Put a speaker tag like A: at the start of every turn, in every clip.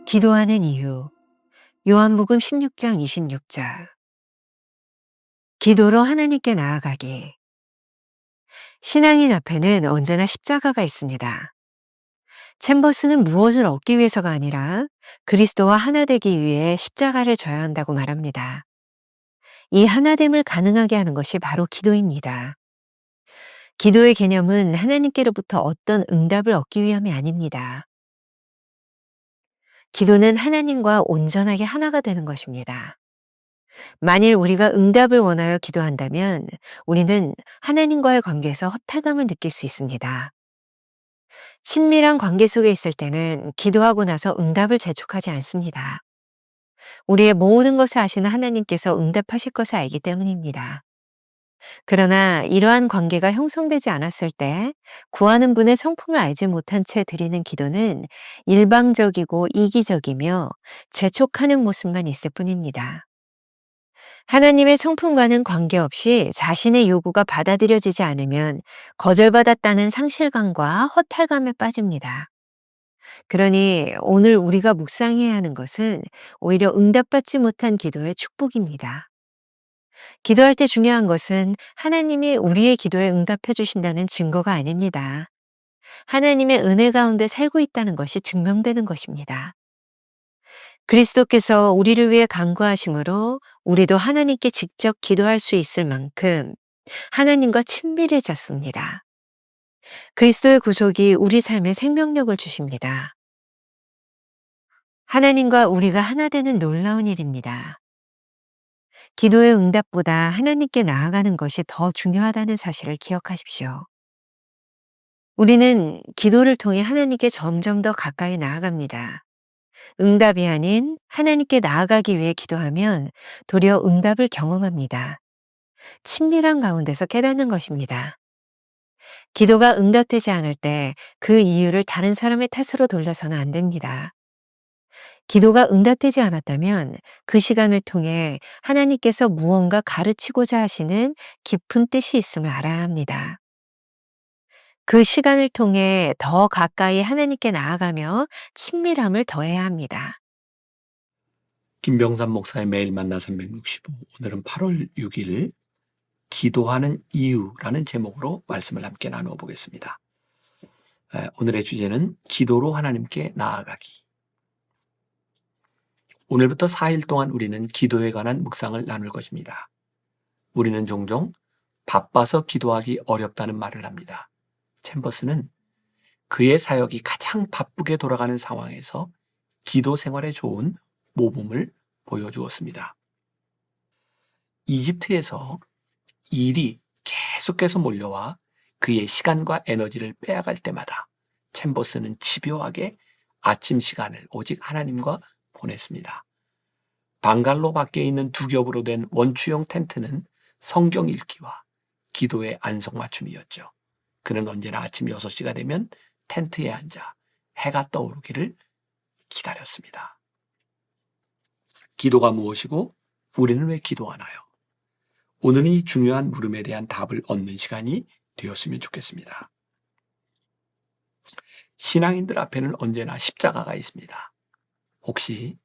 A: 기도하는 이유. 요한복음 16장 26절. 기도로 하나님께 나아가기. 신앙인 앞에는 언제나 십자가가 있습니다. 챔버스는 무엇을 얻기 위해서가 아니라 그리스도와 하나 되기 위해 십자가를 져야 한다고 말합니다. 이 하나됨을 가능하게 하는 것이 바로 기도입니다. 기도의 개념은 하나님께로부터 어떤 응답을 얻기 위함이 아닙니다. 기도는 하나님과 온전하게 하나가 되는 것입니다. 만일 우리가 응답을 원하여 기도한다면 우리는 하나님과의 관계에서 허탈감을 느낄 수 있습니다. 친밀한 관계 속에 있을 때는 기도하고 나서 응답을 재촉하지 않습니다. 우리의 모든 것을 아시는 하나님께서 응답하실 것을 알기 때문입니다. 그러나 이러한 관계가 형성되지 않았을 때 구하는 분의 성품을 알지 못한 채 드리는 기도는 일방적이고 이기적이며 재촉하는 모습만 있을 뿐입니다. 하나님의 성품과는 관계없이 자신의 요구가 받아들여지지 않으면 거절받았다는 상실감과 허탈감에 빠집니다. 그러니 오늘 우리가 묵상해야 하는 것은 오히려 응답받지 못한 기도의 축복입니다. 기도할 때 중요한 것은 하나님이 우리의 기도에 응답해 주신다는 증거가 아닙니다. 하나님의 은혜 가운데 살고 있다는 것이 증명되는 것입니다. 그리스도께서 우리를 위해 간구하심으로 우리도 하나님께 직접 기도할 수 있을 만큼 하나님과 친밀해졌습니다. 그리스도의 구속이 우리 삶에 생명력을 주십니다. 하나님과 우리가 하나 되는 놀라운 일입니다. 기도의 응답보다 하나님께 나아가는 것이 더 중요하다는 사실을 기억하십시오. 우리는 기도를 통해 하나님께 점점 더 가까이 나아갑니다. 응답이 아닌 하나님께 나아가기 위해 기도하면 도리어 응답을 경험합니다. 친밀한 가운데서 깨닫는 것입니다. 기도가 응답되지 않을 때 그 이유를 다른 사람의 탓으로 돌려서는 안 됩니다. 기도가 응답되지 않았다면 그 시간을 통해 하나님께서 무언가 가르치고자 하시는 깊은 뜻이 있음을 알아야 합니다. 그 시간을 통해 더 가까이 하나님께 나아가며 친밀함을 더해야 합니다.
B: 김병삼 목사의 매일 만나 365. 오늘은 8월 6일 기도하는 이유라는 제목으로 말씀을 함께 나누어 보겠습니다. 오늘의 주제는 기도로 하나님께 나아가기. 오늘부터 4일 동안 우리는 기도에 관한 묵상을 나눌 것입니다. 우리는 종종 바빠서 기도하기 어렵다는 말을 합니다. 챔버스는 그의 사역이 가장 바쁘게 돌아가는 상황에서 기도 생활에 좋은 모범을 보여주었습니다. 이집트에서 일이 계속해서 몰려와 그의 시간과 에너지를 빼앗갈 때마다 챔버스는 집요하게 아침 시간을 오직 하나님과 보냈습니다. 방갈로 밖에 있는 두 겹으로 된 원추형 텐트는 성경 읽기와 기도의 안성맞춤이었죠. 그는 언제나 아침 6시가 되면 텐트에 앉아 해가 떠오르기를 기다렸습니다. 기도가 무엇이고 우리는 왜 기도하나요? 오늘은 이 중요한 물음에 대한 답을 얻는 시간이 되었으면 좋겠습니다. 신앙인들 앞에는 언제나 십자가가 있습니다. 혹시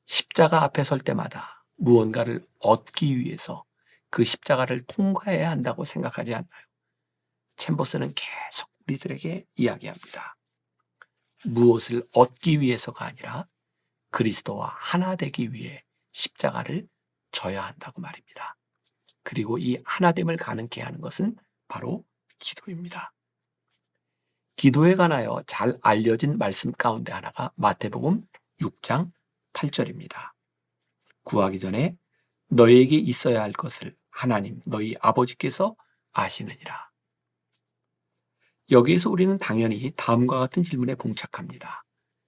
B: 십자가 앞에 설 때마다 무언가를 얻기 위해서 그 십자가를 통과해야 한다고 생각하지 않나요? 챔버스는 계속 우리들에게 이야기합니다. 무엇을 얻기 위해서가 아니라 그리스도와 하나 되기 위해 십자가를 져야 한다고 말입니다. 그리고 이 하나됨을 가능케 하는 것은 바로 기도입니다. 기도에 관하여 잘 알려진 말씀 가운데 하나가 마태복음 6장 8절입니다. 구하기 전에 너희에게 있어야 할 것을 하나님 너희 아버지께서 아시느니라. 여기에서 우리는 당연히 다음과 같은 질문에 봉착합니다.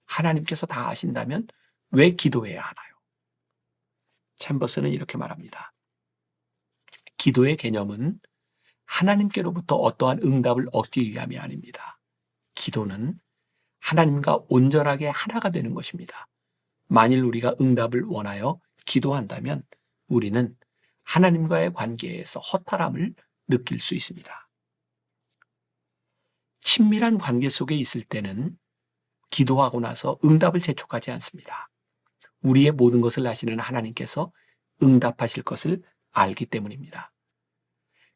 B: 하나님께서 다 아신다면 왜 기도해야 하나요? 챔버스는 이렇게 말합니다. 기도의 개념은 하나님께로부터 어떠한 응답을 얻기 위함이 아닙니다. 기도는 하나님과 온전하게 하나가 되는 것입니다. 만일 우리가 응답을 원하여 기도한다면 우리는 하나님과의 관계에서 허탈함을 느낄 수 있습니다. 친밀한 관계 속에 있을 때는 기도하고 나서 응답을 재촉하지 않습니다. 우리의 모든 것을 아시는 하나님께서 응답하실 것을 알기 때문입니다.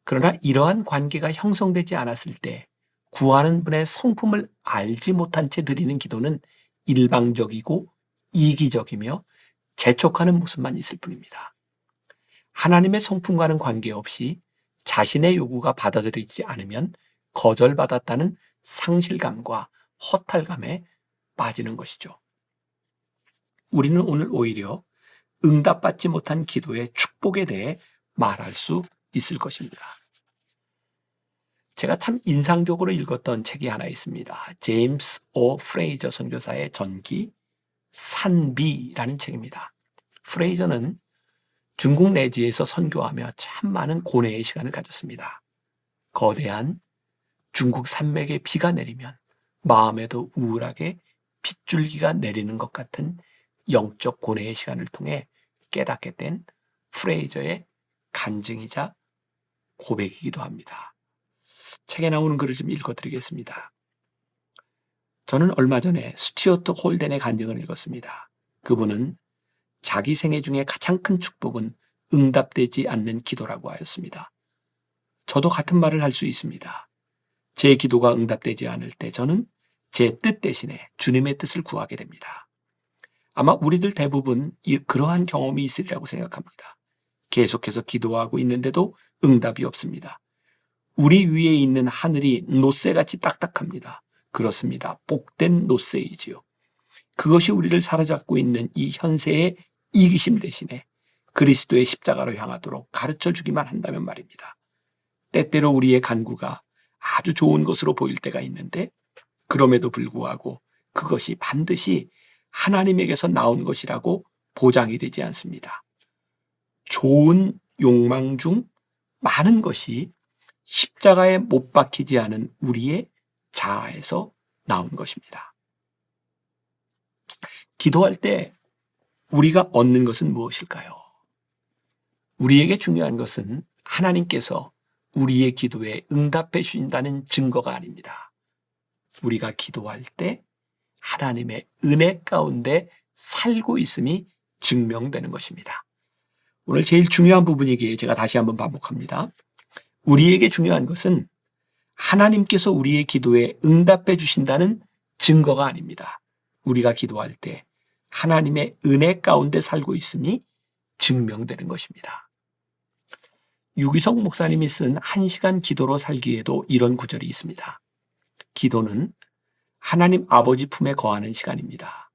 B: 그러나 이러한 관계가 형성되지 않았을 때 구하는 분의 성품을 알지 못한 채 드리는 기도는 일방적이고 이기적이며 재촉하는 모습만 있을 뿐입니다. 하나님의 성품과는 관계없이 자신의 요구가 받아들이지 않으면 거절받았다는 상실감과 허탈감에 빠지는 것이죠. 우리는 오늘 오히려 응답받지 못한 기도의 축복에 대해 말할 수 있을 것입니다. 제가 참 인상적으로 읽었던 책이 하나 있습니다. 제임스 오 프레이저 선교사의 전기 산비라는 책입니다. 프레이저는 중국 내지에서 선교하며 참 많은 고뇌의 시간을 가졌습니다. 거대한 중국 산맥에 비가 내리면 마음에도 우울하게 빗줄기가 내리는 것 같은 영적 고뇌의 시간을 통해 깨닫게 된 프레이저의 간증이자 고백이기도 합니다. 책에 나오는 글을 좀 읽어드리겠습니다. 저는 얼마 전에 스튜어트 홀덴의 간증을 읽었습니다. 그분은 자기 생애 중에 가장 큰 축복은 응답되지 않는 기도라고 하였습니다. 저도 같은 말을 할 수 있습니다. 제 기도가 응답되지 않을 때 저는 제 뜻 대신에 주님의 뜻을 구하게 됩니다. 아마 우리들 대부분 그러한 경험이 있으리라고 생각합니다. 계속해서 기도하고 있는데도 응답이 없습니다. 우리 위에 있는 하늘이 놋새같이 딱딱합니다. 그렇습니다. 복된 놋새이지요. 그것이 우리를 사로잡고 있는 이 현세의 이기심 대신에 그리스도의 십자가로 향하도록 가르쳐 주기만 한다면 말입니다. 때때로 우리의 간구가 아주 좋은 것으로 보일 때가 있는데 그럼에도 불구하고 그것이 반드시 하나님에게서 나온 것이라고 보장이 되지 않습니다. 좋은 욕망 중 많은 것이 십자가에 못 박히지 않은 우리의 자아에서 나온 것입니다. 기도할 때 우리가 얻는 것은 무엇일까요? 우리에게 중요한 것은 하나님께서 우리의 기도에 응답해 주신다는 증거가 아닙니다. 우리가 기도할 때 하나님의 은혜 가운데 살고 있음이 증명되는 것입니다. 오늘 제일 중요한 부분이기에 제가 다시 한번 반복합니다. 우리에게 중요한 것은 하나님께서 우리의 기도에 응답해 주신다는 증거가 아닙니다. 우리가 기도할 때 하나님의 은혜 가운데 살고 있음이 증명되는 것입니다. 유기성 목사님이 쓴 1시간 기도로 살기에도 이런 구절이 있습니다. 기도는 하나님 아버지 품에 거하는 시간입니다.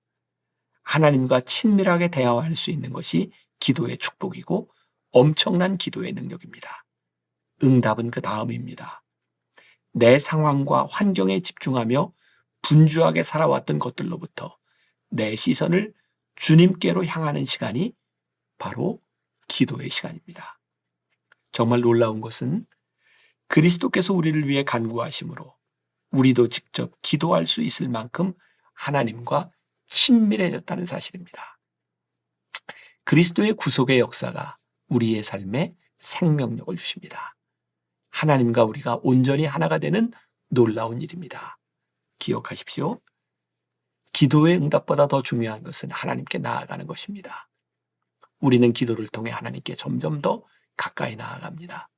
B: 하나님과 친밀하게 대화할 수 있는 것이 기도의 축복이고 엄청난 기도의 능력입니다. 응답은 그 다음입니다. 내 상황과 환경에 집중하며 분주하게 살아왔던 것들로부터 내 시선을 주님께로 향하는 시간이 바로 기도의 시간입니다. 정말 놀라운 것은 그리스도께서 우리를 위해 간구하심으로 우리도 직접 기도할 수 있을 만큼 하나님과 친밀해졌다는 사실입니다. 그리스도의 구속의 역사가 우리의 삶에 생명력을 주십니다. 하나님과 우리가 온전히 하나가 되는 놀라운 일입니다. 기억하십시오. 기도의 응답보다 더 중요한 것은 하나님께 나아가는 것입니다. 우리는 기도를 통해 하나님께 점점 더 가까이 나아갑니다.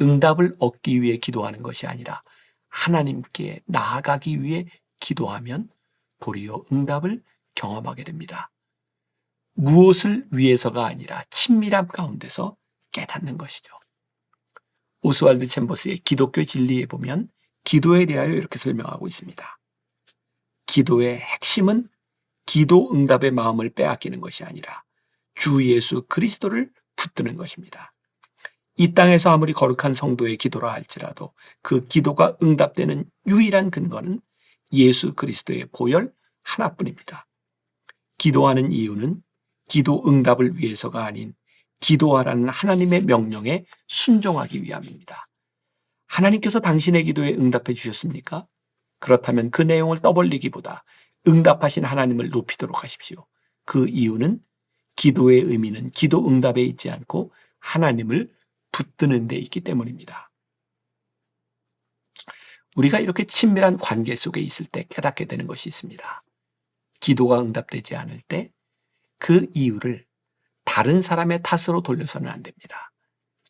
B: 응답을 얻기 위해 기도하는 것이 아니라 하나님께 나아가기 위해 기도하면 도리어 응답을 경험하게 됩니다. 무엇을 위해서가 아니라 친밀함 가운데서 깨닫는 것이죠. 오스왈드 챔버스의 기독교 진리에 보면 기도에 대하여 이렇게 설명하고 있습니다. 기도의 핵심은 기도 응답의 마음을 빼앗기는 것이 아니라 주 예수 그리스도를 붙드는 것입니다. 이 땅에서 아무리 거룩한 성도의 기도라 할지라도 그 기도가 응답되는 유일한 근거는 예수 그리스도의 보혈 하나뿐입니다. 기도하는 이유는 기도 응답을 위해서가 아닌 기도하라는 하나님의 명령에 순종하기 위함입니다. 하나님께서 당신의 기도에 응답해 주셨습니까? 그렇다면 그 내용을 떠벌리기보다 응답하신 하나님을 높이도록 하십시오. 그 이유는 기도의 의미는 기도 응답에 있지 않고 하나님을 붙드는 데 있기 때문입니다. 우리가 이렇게 친밀한 관계 속에 있을 때 깨닫게 되는 것이 있습니다. 기도가 응답되지 않을 때 그 이유를 다른 사람의 탓으로 돌려서는 안 됩니다.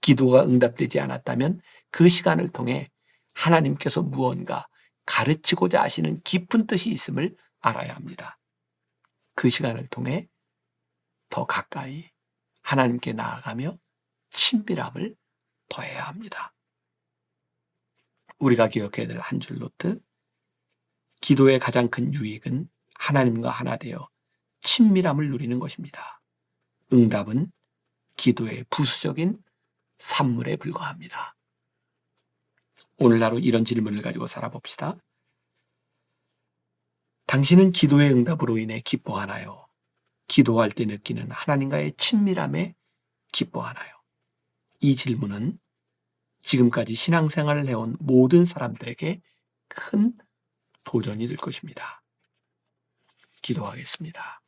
B: 기도가 응답되지 않았다면 그 시간을 통해 하나님께서 무언가 가르치고자 하시는 깊은 뜻이 있음을 알아야 합니다. 그 시간을 통해 더 가까이 하나님께 나아가며 친밀함을 더해야 합니다. 우리가 기억해야 될 한 줄 노트. 기도의 가장 큰 유익은 하나님과 하나 되어 친밀함을 누리는 것입니다. 응답은 기도의 부수적인 산물에 불과합니다. 오늘 하루 이런 질문을 가지고 살아봅시다. 당신은 기도의 응답으로 인해 기뻐하나요? 기도할 때 느끼는 하나님과의 친밀함에 기뻐하나요? 이 질문은 지금까지 신앙생활을 해온 모든 사람들에게 큰 도전이 될 것입니다. 기도하겠습니다.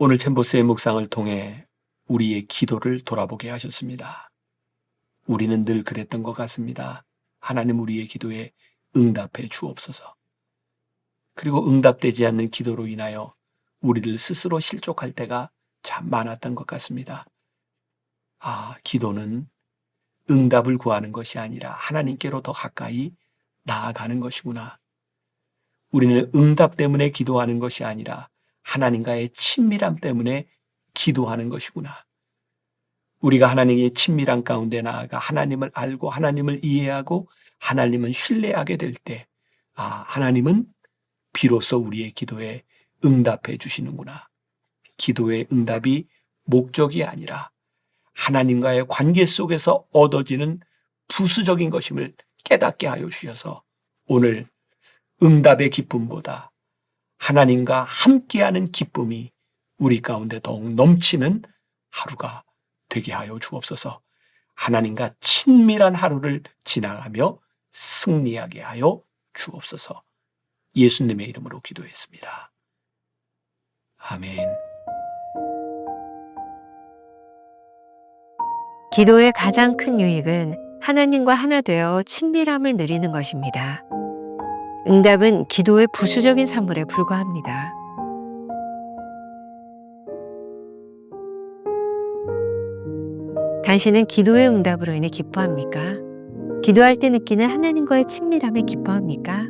B: 오늘 챔버스의 묵상을 통해 우리의 기도를 돌아보게 하셨습니다. 우리는 늘 그랬던 것 같습니다. 하나님 우리의 기도에 응답해 주옵소서. 그리고 응답되지 않는 기도로 인하여 우리들 스스로 실족할 때가 참 많았던 것 같습니다. 기도는 응답을 구하는 것이 아니라 하나님께로 더 가까이 나아가는 것이구나. 우리는 응답 때문에 기도하는 것이 아니라 하나님과의 친밀함 때문에 기도하는 것이구나. 우리가 하나님의 친밀함 가운데 나아가 하나님을 알고 하나님을 이해하고 하나님을 신뢰하게 될 때, 하나님은 비로소 우리의 기도에 응답해 주시는구나. 기도의 응답이 목적이 아니라 하나님과의 관계 속에서 얻어지는 부수적인 것임을 깨닫게 하여 주셔서 오늘 응답의 기쁨보다 하나님과 함께하는 기쁨이 우리 가운데 더욱 넘치는 하루가 되게 하여 주옵소서. 하나님과 친밀한 하루를 지나가며 승리하게 하여 주옵소서. 예수님의 이름으로 기도했습니다. 아멘.
A: 기도의 가장 큰 유익은 하나님과 하나 되어 친밀함을 누리는 것입니다. 응답은 기도의 부수적인 산물에 불과합니다. 당신은 기도의 응답으로 인해 기뻐합니까? 기도할 때 느끼는 하나님과의 친밀함에 기뻐합니까?